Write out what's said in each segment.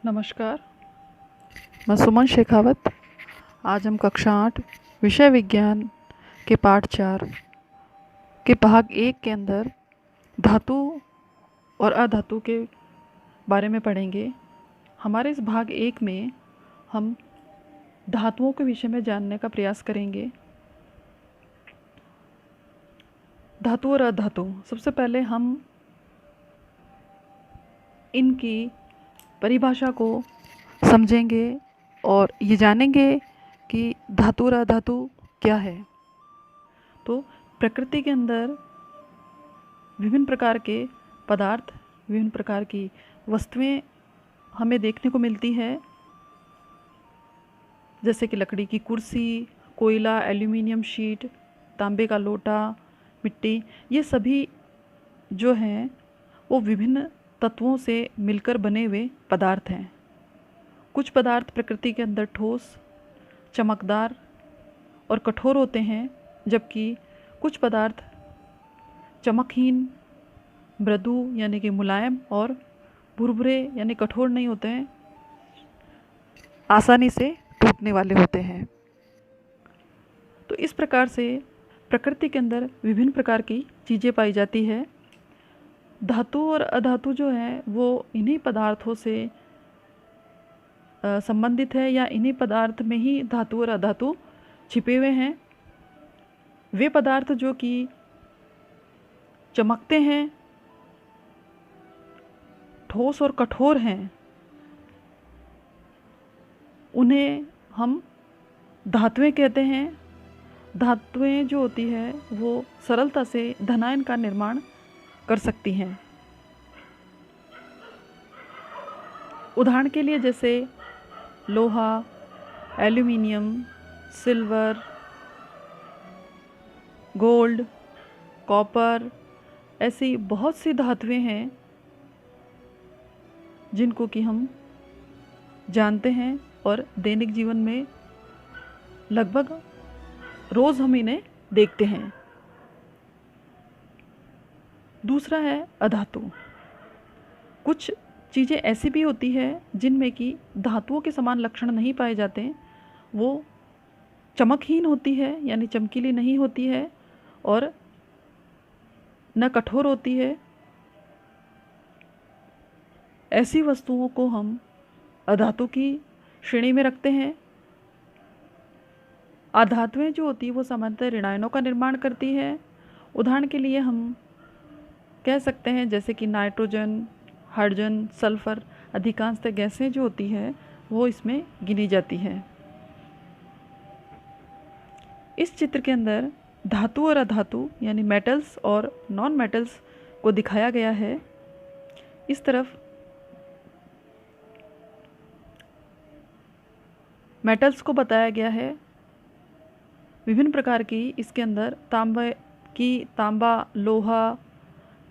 नमस्कार, मैं सुमन शेखावत। आज हम कक्षा 8 विषय विज्ञान के पाठ 4 के भाग 1 के अंदर धातु और अधातु के बारे में पढ़ेंगे। हमारे इस भाग 1 में हम धातुओं के विषय में जानने का प्रयास करेंगे। धातु और अधातु, सबसे पहले हम इनकी परिभाषा को समझेंगे और ये जानेंगे कि धातु और अधातु क्या है। तो प्रकृति के अंदर विभिन्न प्रकार के पदार्थ, विभिन्न प्रकार की वस्तुएं हमें देखने को मिलती है, जैसे कि लकड़ी की कुर्सी, कोयला, एल्यूमिनियम शीट, तांबे का लोटा, मिट्टी। ये सभी जो हैं वो विभिन्न तत्वों से मिलकर बने हुए पदार्थ हैं। कुछ पदार्थ प्रकृति के अंदर ठोस, चमकदार और कठोर होते हैं, जबकि कुछ पदार्थ चमकहीन, मृदु यानी कि मुलायम और भुरभुरे यानी कठोर नहीं होते हैं, आसानी से टूटने वाले होते हैं। तो इस प्रकार से प्रकृति के अंदर विभिन्न प्रकार की चीज़ें पाई जाती है। धातु और अधातु जो है वो इन्हीं पदार्थों से संबंधित है, या इन्हीं पदार्थ में ही धातु और अधातु छिपे हुए हैं। वे पदार्थ जो कि चमकते हैं, ठोस और कठोर हैं, उन्हें हम धातुएं कहते हैं। धातुएं जो होती है वो सरलता से धनायन का निर्माण कर सकती हैं। उदाहरण के लिए जैसे लोहा, एल्यूमिनियम, सिल्वर, गोल्ड, कॉपर, ऐसी बहुत सी धातुएं हैं जिनको कि हम जानते हैं और दैनिक जीवन में लगभग रोज़ हम इन्हें देखते हैं। दूसरा है अधातु। कुछ चीज़ें ऐसी भी होती है जिनमें कि धातुओं के समान लक्षण नहीं पाए जाते। वो चमकहीन होती है यानी चमकीली नहीं होती है, और न कठोर होती है। ऐसी वस्तुओं को हम अधातु की श्रेणी में रखते हैं। अधातुएं जो होती है वो सामान्यतः ऋणायनों का निर्माण करती है। उदाहरण के लिए हम कह सकते हैं जैसे कि नाइट्रोजन, हाइड्रोजन, सल्फर, अधिकांशतः गैसें जो होती है वो इसमें गिनी जाती है। इस चित्र के अंदर धातु और अधातु यानी मेटल्स और नॉन मेटल्स को दिखाया गया है। इस तरफ मेटल्स को बताया गया है, विभिन्न प्रकार की। इसके अंदर तांबा, लोहा,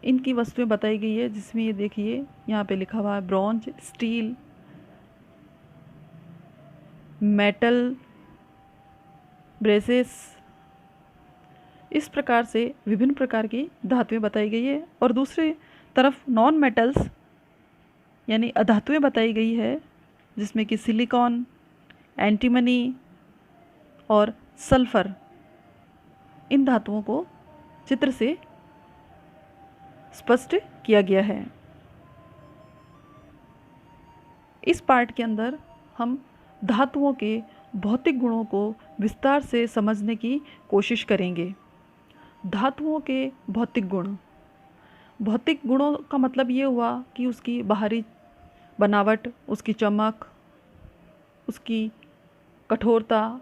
इनकी वस्तुएं बताई गई है, जिसमें ये देखिए यहाँ पे लिखा हुआ है ब्रॉन्ज, स्टील, मेटल, ब्रेसेस। इस प्रकार से विभिन्न प्रकार की धातुएं बताई गई है। और दूसरी तरफ नॉन मेटल्स यानी अधातुएं बताई गई है, जिसमें कि सिलिकॉन, एंटीमनी और सल्फर। इन धातुओं को चित्र से स्पष्ट किया गया है। इस पाठ के अंदर हम धातुओं के भौतिक गुणों को विस्तार से समझने की कोशिश करेंगे। धातुओं के भौतिक गुण। भौतिक गुणों का मतलब ये हुआ कि उसकी बाहरी बनावट, उसकी चमक, उसकी कठोरता,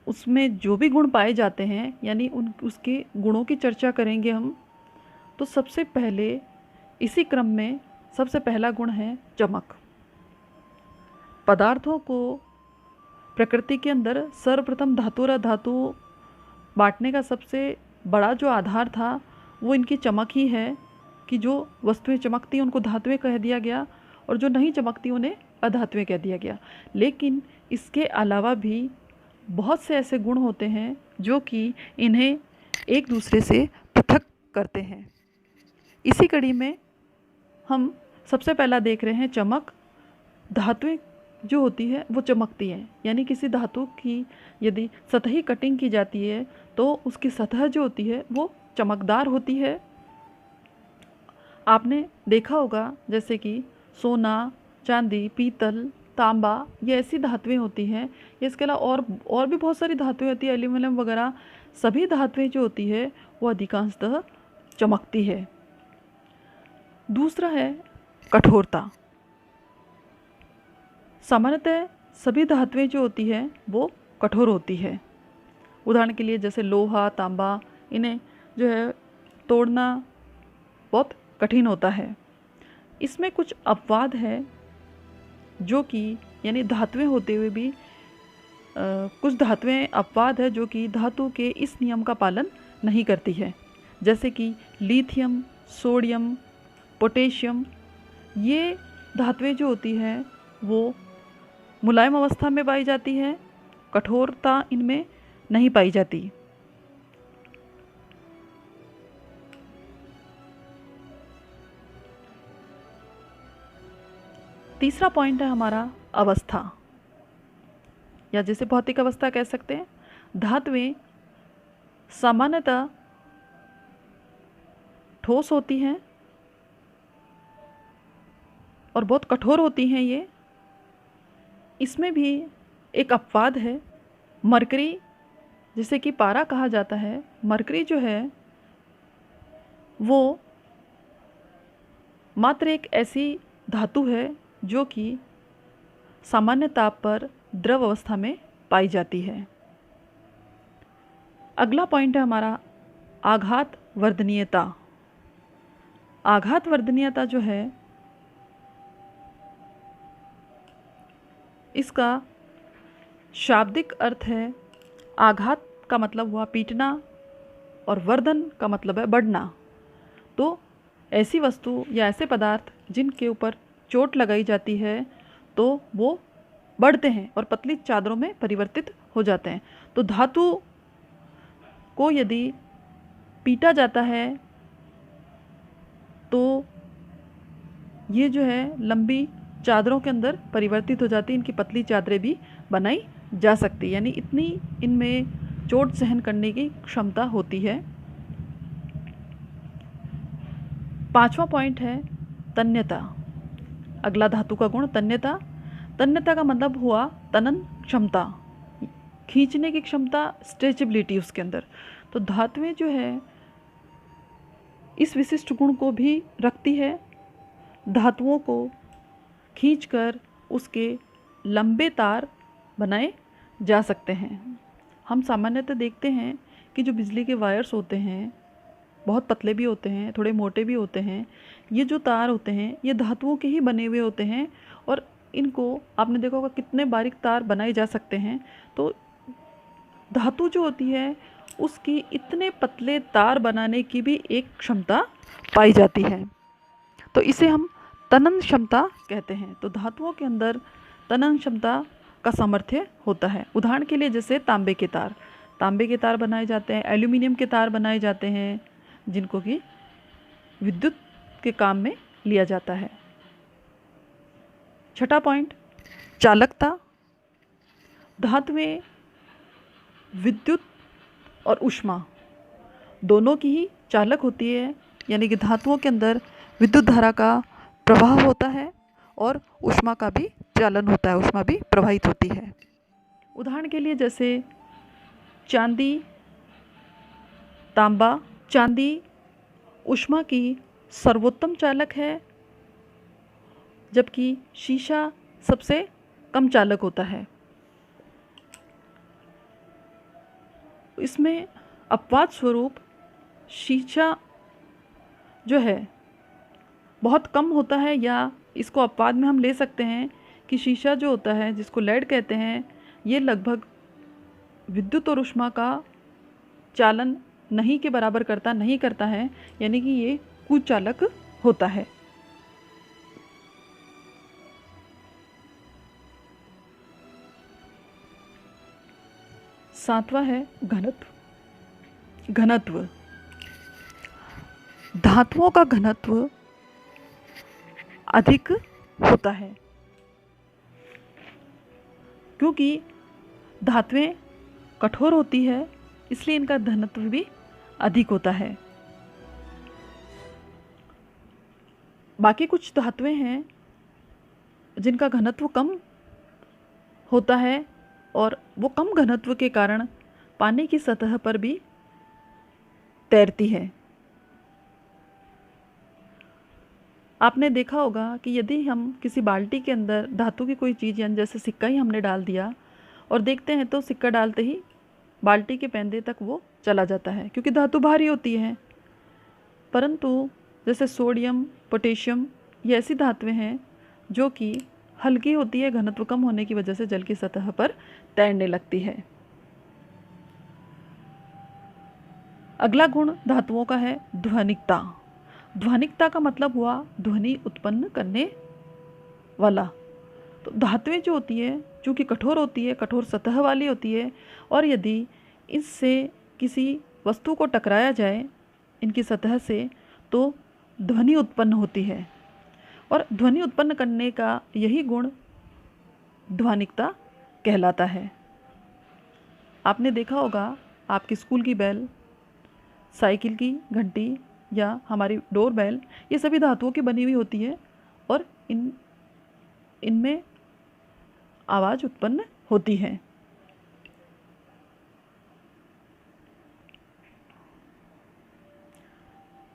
उसमें जो भी गुण पाए जाते हैं, यानी उसके गुणों की चर्चा करेंगे हम। तो सबसे पहले इसी क्रम में सबसे पहला गुण है चमक। पदार्थों को प्रकृति के अंदर सर्वप्रथम धातु और अधातु बांटने का सबसे बड़ा जो आधार था वो इनकी चमक ही है, कि जो वस्तुएं चमकती उनको धातुएं कह दिया गया और जो नहीं चमकती उन्हें अधातुएं कह दिया गया। लेकिन इसके अलावा भी बहुत से ऐसे गुण होते हैं जो कि इन्हें एक दूसरे से पृथक करते हैं। इसी कड़ी में हम सबसे पहला देख रहे हैं चमक। धातुएं जो होती है वो चमकती हैं, यानी किसी धातु की यदि सतही कटिंग की जाती है तो उसकी सतह जो होती है वो चमकदार होती है। आपने देखा होगा जैसे कि सोना, चांदी, पीतल, तांबा, ये ऐसी धातुएं होती हैं। इसके अलावा और भी बहुत सारी धातुएं होती है, एल्यूमिनियम वगैरह। सभी धातुएं जो होती है वो अधिकांशतः चमकती है। दूसरा है कठोरता। सामान्यतः सभी धातुएं जो होती है वो कठोर होती है। उदाहरण के लिए जैसे लोहा, तांबा, इन्हें जो है तोड़ना बहुत कठिन होता है। इसमें कुछ अपवाद है जो कि यानी धातुएं होते हुए भी कुछ धातुएं अपवाद है जो कि धातु के इस नियम का पालन नहीं करती है, जैसे कि लिथियम, सोडियम, पोटेशियम। ये धातुएं जो होती हैं वो मुलायम अवस्था में पाई जाती है, कठोरता इनमें नहीं पाई जाती। तीसरा पॉइंट है हमारा अवस्था, या जिसे भौतिक अवस्था कह सकते हैं। धातुएं सामान्यतः ठोस होती हैं और बहुत कठोर होती हैं ये। इसमें भी एक अपवाद है, मरकरी, जिसे कि पारा कहा जाता है। मरकरी जो है वो मात्र एक ऐसी धातु है जो कि सामान्य ताप पर द्रव अवस्था में पाई जाती है। अगला पॉइंट है हमारा आघात वर्धनीयता। आघात वर्धनीयता जो है इसका शाब्दिक अर्थ है, आघात का मतलब हुआ पीटना और वर्धन का मतलब है बढ़ना। तो ऐसी वस्तु या ऐसे पदार्थ जिनके ऊपर चोट लगाई जाती है तो वो बढ़ते हैं और पतली चादरों में परिवर्तित हो जाते हैं। तो धातु को यदि पीटा जाता है तो ये जो है लंबी चादरों के अंदर परिवर्तित हो जाती है। इनकी पतली चादरें भी बनाई जा सकती, यानी इतनी इनमें चोट सहन करने की क्षमता होती है। पांचवा पॉइंट है तन्यता। अगला धातु का गुण तन्यता। तन्यता का मतलब हुआ तनन क्षमता, खींचने की क्षमता, स्ट्रेचेबिलिटी उसके अंदर। तो धातुएं जो है इस विशिष्ट गुण को भी रखती है। धातुओं को खींचकर उसके लंबे तार बनाए जा सकते हैं। हम सामान्यतः देखते हैं कि जो बिजली के वायर्स होते हैं बहुत पतले भी होते हैं, थोड़े मोटे भी होते हैं। ये जो तार होते हैं ये धातुओं के ही बने हुए होते हैं और इनको आपने देखा होगा कितने बारीक तार बनाए जा सकते हैं। तो धातु जो होती है उसकी इतने पतले तार बनाने की भी एक क्षमता पाई जाती है, तो इसे हम तनन क्षमता कहते हैं। तो धातुओं के अंदर तनन क्षमता का सामर्थ्य होता है। उदाहरण के लिए जैसे तांबे के तार बनाए जाते हैं, एल्यूमिनियम के तार बनाए जाते हैं जिनको कि विद्युत के काम में लिया जाता है। छठा पॉइंट चालकता। धातुएं विद्युत और ऊष्मा दोनों की ही चालक होती है, यानी कि धातुओं के अंदर विद्युत धारा का प्रवाह होता है और ऊष्मा का भी चालन होता है, ऊष्मा भी प्रवाहित होती है। उदाहरण के लिए जैसे चांदी, तांबा। चांदी ऊष्मा की सर्वोत्तम चालक है जबकि शीशा सबसे कम चालक होता है। इसमें अपवाद स्वरूप शीशा जो है बहुत कम होता है, या इसको अपवाद में हम ले सकते हैं कि शीशा जो होता है जिसको लेड कहते हैं ये लगभग विद्युत और ऊष्मा का चालन नहीं के बराबर नहीं करता है, यानी कि ये कुचालक होता है। सातवां है घनत्व। धातुओं का घनत्व अधिक होता है। क्योंकि धातुएं कठोर होती है इसलिए इनका घनत्व भी अधिक होता है। बाकी कुछ धातुएं हैं जिनका घनत्व कम होता है और वो कम घनत्व के कारण पानी की सतह पर भी तैरती है। आपने देखा होगा कि यदि हम किसी बाल्टी के अंदर धातु की कोई चीज़ यानी जैसे सिक्का ही हमने डाल दिया और देखते हैं तो सिक्का डालते ही बाल्टी के पैंदे तक वो चला जाता है क्योंकि धातु भारी होती है। परंतु जैसे सोडियम, पोटेशियम, ये ऐसी धातुएं हैं जो कि हल्की होती है, घनत्व कम होने की वजह से जल की सतह पर तैरने लगती है। अगला गुण धातुओं का है ध्वनिकता। ध्वनिकता का मतलब हुआ ध्वनि उत्पन्न करने वाला। तो धातुएं जो होती है चूँकि कठोर होती है, कठोर सतह वाली होती है, और यदि इससे किसी वस्तु को टकराया जाए इनकी सतह से तो ध्वनि उत्पन्न होती है, और ध्वनि उत्पन्न करने का यही गुण ध्वनिकता कहलाता है। आपने देखा होगा आपकी स्कूल की बेल, साइकिल की घंटी या हमारी डोर बेल, ये सभी धातुओं की बनी हुई होती है और इनमें आवाज़ उत्पन्न होती है।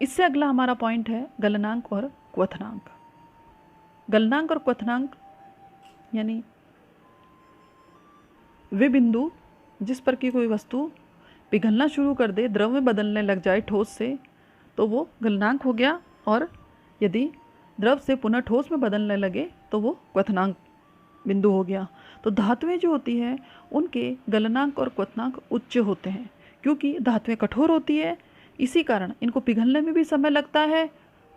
इससे अगला हमारा पॉइंट है गलनांक और क्वथनांक। गलनांक और क्वथनांक यानी वे बिंदु जिस पर कि कोई वस्तु पिघलना शुरू कर दे, द्रव में बदलने लग जाए ठोस से, तो वो गलनांक हो गया, और यदि द्रव से पुनः ठोस में बदलने लगे तो वो क्वथनांक बिंदु हो गया। तो धातुएं जो होती हैं उनके गलनांक और क्वथनांक उच्च होते हैं क्योंकि धातुएं कठोर होती है, इसी कारण इनको पिघलने में भी समय लगता है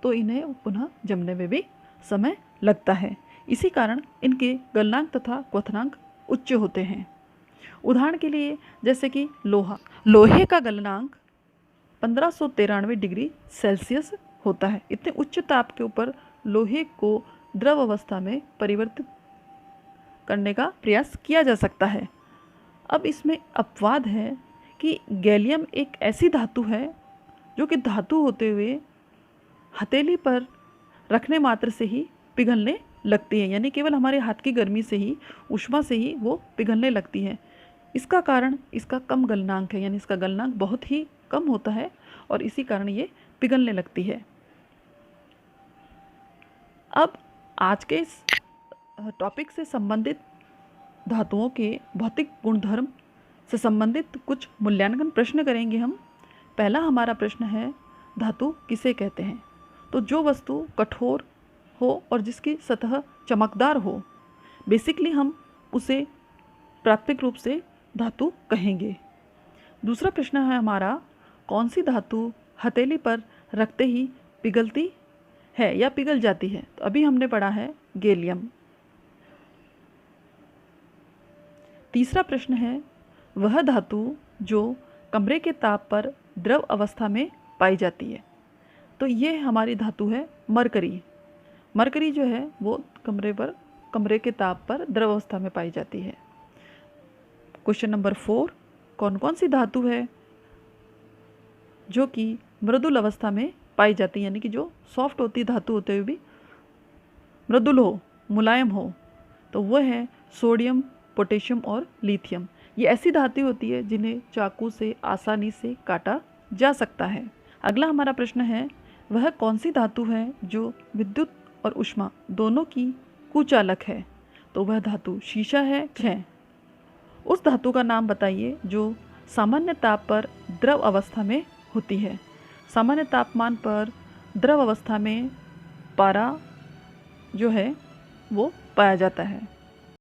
तो इन्हें पुनः जमने में भी समय लगता है। इसी कारण इनके गलनांक तथा क्वथनांक उच्च होते हैं। उदाहरण के लिए जैसे कि लोहे का गलनांक 1593 डिग्री सेल्सियस होता है। इतने उच्च ताप के ऊपर लोहे को द्रव अवस्था में परिवर्तित करने का प्रयास किया जा सकता है। अब इसमें अपवाद है कि गैलियम एक ऐसी धातु है जो कि धातु होते हुए हथेली पर रखने मात्र से ही पिघलने लगती है, यानी केवल हमारे हाथ की गर्मी से ही, ऊष्मा से ही वो पिघलने लगती है। इसका कारण इसका कम गलनांक है, यानी इसका गलनांक बहुत ही कम होता है और इसी कारण ये पिघलने लगती है। अब आज के इस टॉपिक से संबंधित धातुओं के भौतिक गुणधर्म से संबंधित कुछ मूल्यांकन प्रश्न करेंगे हम। पहला हमारा प्रश्न है धातु किसे कहते हैं। तो जो वस्तु कठोर हो और जिसकी सतह चमकदार हो, बेसिकली हम उसे प्राथमिक रूप से धातु कहेंगे। दूसरा प्रश्न है हमारा, कौन सी धातु हथेली पर रखते ही पिघलती है या पिघल जाती है। तो अभी हमने पढ़ा है गैलियम। तीसरा प्रश्न है, वह धातु जो कमरे के ताप पर द्रव अवस्था में पाई जाती है। तो ये हमारी धातु है मरकरी। मरकरी जो है वो कमरे के ताप पर द्रव अवस्था में पाई जाती है। क्वेश्चन नंबर 4, कौन कौन सी धातु है जो कि मृदुल अवस्था में पाई जाती है, यानी कि जो सॉफ्ट होती धातु होते हुए भी मृदुल हो, मुलायम हो। तो वह है सोडियम, पोटेशियम और लिथियम। ये ऐसी धातु होती है जिन्हें चाकू से आसानी से काटा जा सकता है। अगला हमारा प्रश्न है, वह कौन सी धातु है जो विद्युत और ऊष्मा दोनों की कुचालक है। तो वह धातु शीशा है। उस धातु का नाम बताइए जो सामान्य ताप पर द्रव अवस्था में होती है। सामान्य तापमान पर द्रव अवस्था में पारा जो है वो पाया जाता है।